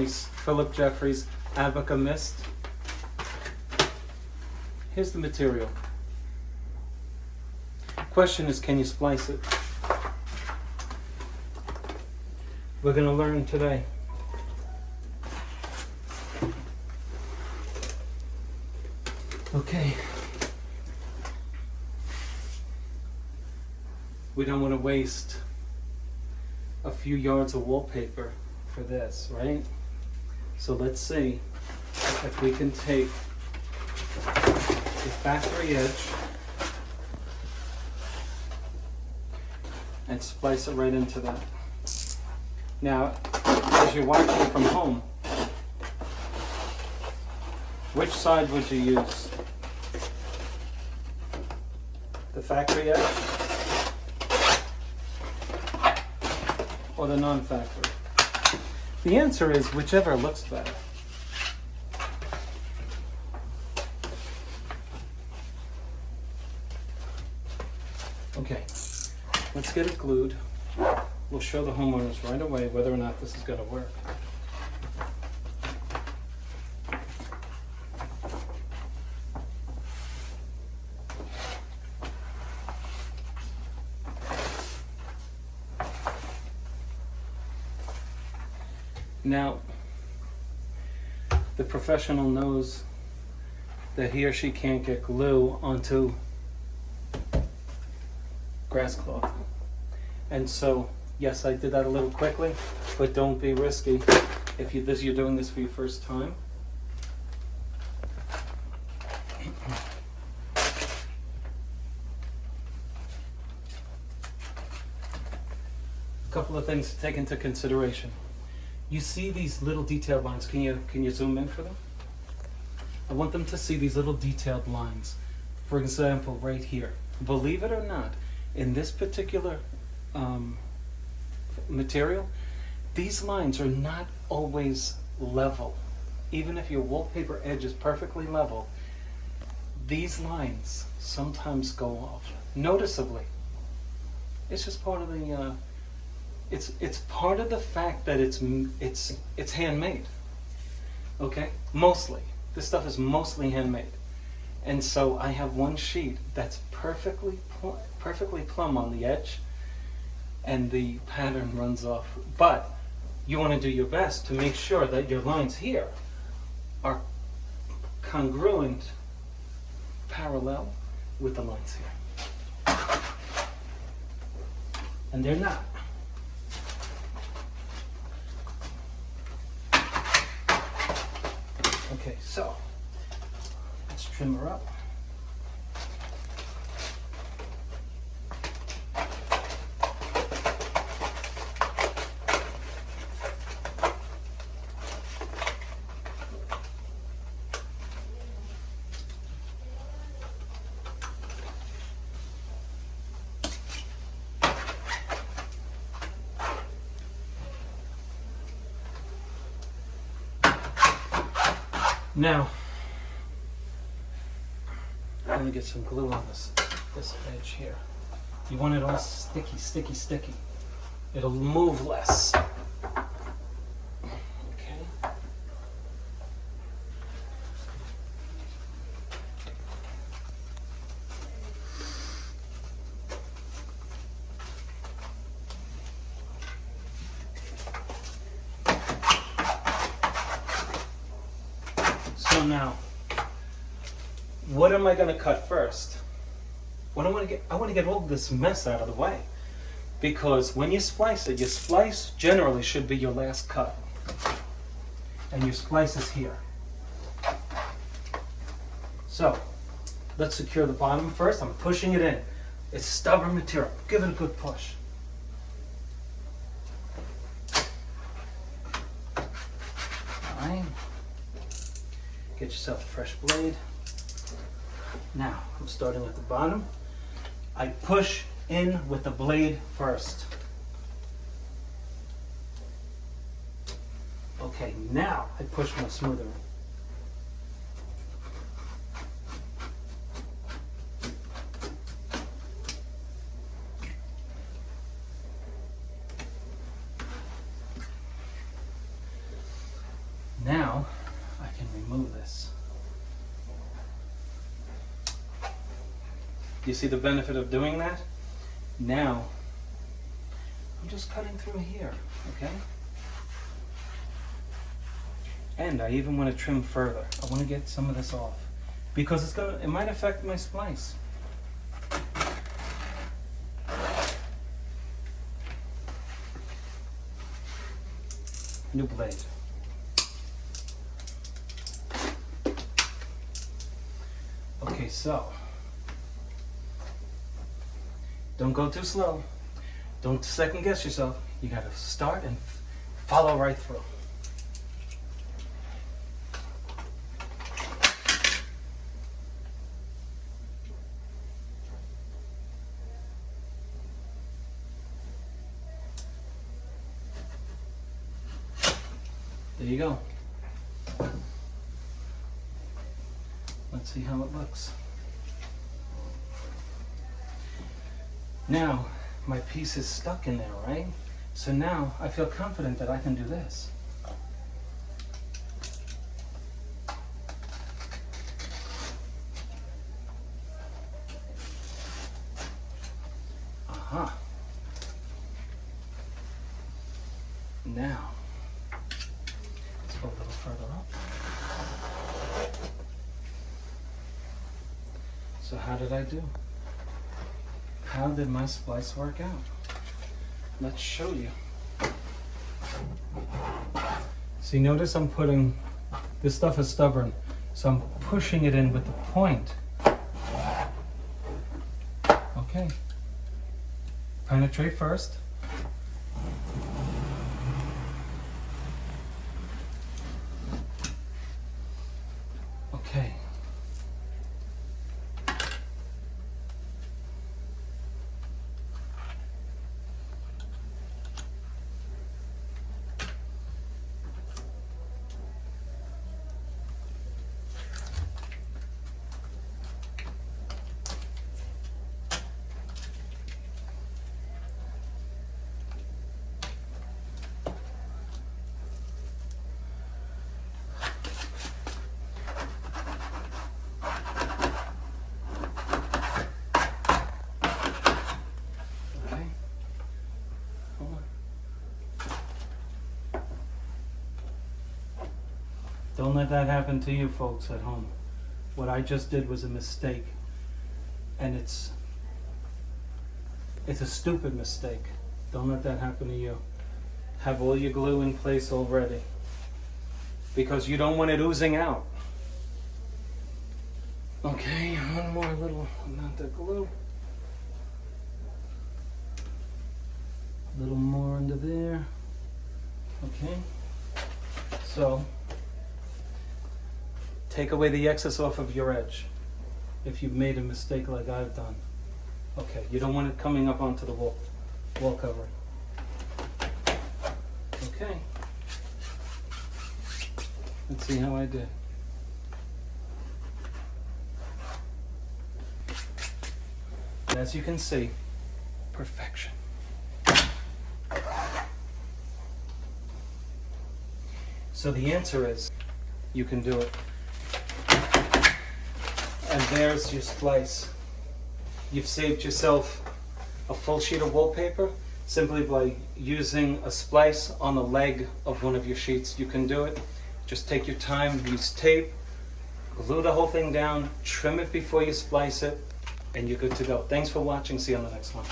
Splice Phillip Jeffries Abaca Mist. Here's the material. Question is, can you splice it? We're going to learn today. Okay. We don't want to waste a few yards of wallpaper for this, right? So let's see if we can take the factory edge and splice it right into that. Now, as you're watching from home, which side would you use? The factory edge or the non-factory? The answer is whichever looks better. Okay, let's get it glued. We'll show the homeowners right away whether or not this is going to work. Now, the professional knows that he or she can't get glue onto grass cloth. And so, yes, I did that a little quickly, but don't be risky if you're doing this for your first time. A couple of things to take into consideration. You see these little detailed lines. Can you zoom in for them? I want them to see these little detailed lines. For example, right here. Believe it or not, in this particular material, these lines are not always level. Even if your wallpaper edge is perfectly level, these lines sometimes go off noticeably. It's just part of the it's part of the fact that it's handmade. Okay, mostly this stuff is mostly handmade, and so I have one sheet that's perfectly plumb on the edge, and the pattern runs off. But you want to do your best to make sure that your lines here are congruent, parallel with the lines here, and they're not. Okay, so let's trim her up. Now, I'm going to get some glue on this edge here. You want it all sticky, sticky, sticky. It'll move less. Okay. So now, what am I going to cut first? I want to get all this mess out of the way, because when you splice it, your splice generally should be your last cut, and your splice is here. So let's secure the bottom first. I'm pushing it in. It's stubborn material. Give it a good push. All right. Get yourself a fresh blade. Now, I'm starting at the bottom. I push in with the blade first. Okay, now I push more smoother. Now I can remove this. You see the benefit of doing that? Now I'm just cutting through here, okay? And I even want to trim further. I want to get some of this off because it might affect my splice. New blade. Okay, so don't go too slow. Don't second guess yourself. You got to start and follow right through. There you go. Let's see how it looks. Now, my piece is stuck in there, right? So now I feel confident that I can do this. Aha. Now, let's go a little further up. So how did I do? How did my splice work out? Let's show you. See, notice I'm putting, this stuff is stubborn, so I'm pushing it in with the point. Okay. Penetrate first. Okay. Don't let that happen to you folks at home. What I just did was a mistake. And it's a stupid mistake. Don't let that happen to you. Have all your glue in place already. Because you don't want it oozing out. Okay, one more little amount of glue. A little more under there. Okay. So, take away the excess off of your edge if you've made a mistake like I've done. Okay, you don't want it coming up onto the wall covering. Okay. Let's see how I did. As you can see, perfection. So the answer is, you can do it. And there's your splice. You've saved yourself a full sheet of wallpaper simply by using a splice on the leg of one of your sheets. You can do it. Just take your time, use tape, glue the whole thing down, trim it before you splice it, and you're good to go. Thanks for watching. See you on the next one.